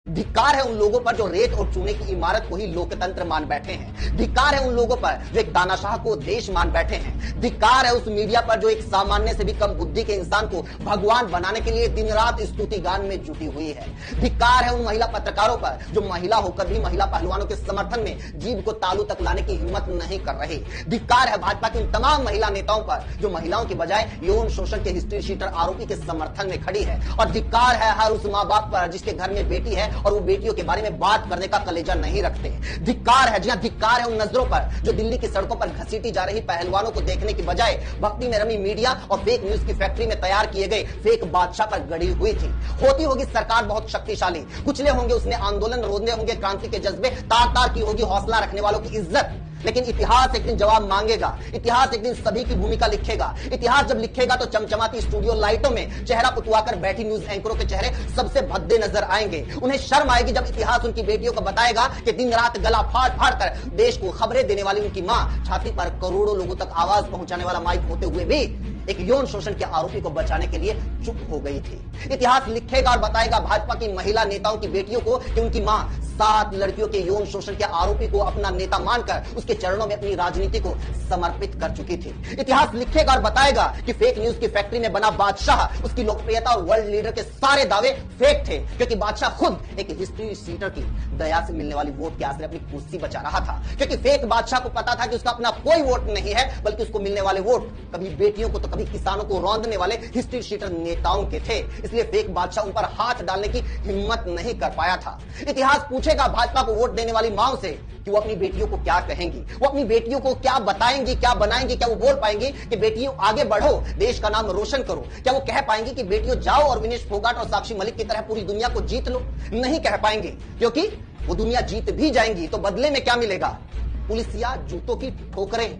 धिक्कार है उन लोगों पर जो रेत और चूने की इमारत को ही लोकतंत्र मान बैठे हैं। धिक्कार है उन लोगों पर जो एक तानाशाह को देश मान बैठे हैं। धिक्कार है उस मीडिया पर जो एक सामान्य से भी कम बुद्धि के इंसान को भगवान बनाने के लिए दिन रात स्तुति गान में जुटी हुई है। धिक्कार है उन महिला पत्रकारों पर जो महिला होकर भी महिला पहलवानों के समर्थन में जीभ को तालू तक लाने की हिम्मत नहीं कर रहे। धिक्कार है भाजपा की उन तमाम महिला नेताओं पर जो महिलाओं के बजाय यौन शोषण के हिस्ट्री शीटर आरोपी के समर्थन में खड़ी है। और धिक्कार है हर उस माँ बाप पर जिसके घर में बेटी है और वो बेटियों के बारे में बात करने का कलेजा नहीं रखते। धिक्कार है, जी हां, धिक्कार है उन नजरों पर जो दिल्ली की सड़कों पर घसीटी जा रही पहलवानों को देखने की बजाय भक्ति में रमी मीडिया और फेक न्यूज की फैक्ट्री में तैयार किए गए फेक बादशाह पर गड़ी हुई थी। होती होगी सरकार बहुत शक्तिशाली, कुचले होंगे उसने आंदोलन, रोंदे होंगे क्रांति के जज्बे, तार तार की होगी हौसला रखने वालों की इज्जत, लेकिन इतिहास एक दिन जवाब मांगेगा। इतिहास एक दिन सभी की भूमिका लिखेगा। इतिहास जब लिखेगा तो चमचमाती स्टूडियो लाइटों में चेहरा पुतवाकर बैठी न्यूज एंकरों के चेहरे सबसे भद्दे नजर आएंगे। उन्हें शर्म आएगी जब इतिहास उनकी बेटियों को बताएगा कि दिन रात गला फाड़ फाड़ कर देश को खबरें देने वाली उनकी मां छाती पर करोड़ों लोगों तक आवाज पहुंचाने वाला माइक होते हुए भी एक यौन शोषण के आरोपी को बचाने के लिए चुप हो गई थी। इतिहास लिखेगा और बताएगा भाजपा की महिला नेताओं की बेटियों को कि उनकी मां 7 लड़कियों के यौन शोषण के आरोपी को अपना नेता मानकर उसके चरणों में अपनी राजनीति को समर्पित कर चुकी थी। इतिहास लिखेगा और बताएगा कि फेक न्यूज की फैक्ट्री में बना बादशाह, उसकी लोकप्रियता और वर्ल्ड लीडर के सारे दावे फेक थे, क्योंकि बादशाह खुद एक हिस्ट्री सीटर की दया से मिलने वाली वोट के आसरे अपनी कुर्सी बचा रहा था। क्योंकि फेक बादशाह को पता था कि उसका अपना कोई वोट नहीं है, बल्कि उसको मिलने वाले वोट कभी बेटियों को तो कभी किसानों को रौंदने वाले हिस्ट्री शीटर नेताओं के थे। इसलिए फेक बादशाह उन पर हाथ डालने की हिम्मत नहीं कर पाया था। इतिहास पूछेगा भाजपा को वोट देने वाली माओ से कि वो अपनी बेटियों को क्या कहेंगी, वो अपनी बेटियों को क्या बताएंगी, क्या बनाएंगी, क्या वो बोल पाएंगी कि बेटियों आगे बढ़ो, देश का नाम रोशन करो? क्या वो कह पाएंगी कि बेटियों जाओ और विनेश फोगाट और साक्षी मलिक की तरह पूरी दुनिया को जीत लो? नहीं कह पाएंगी, क्योंकि वो दुनिया जीत भी जाएंगी तो बदले में क्या मिलेगा? पुलिस या जूतों की ठोकरें।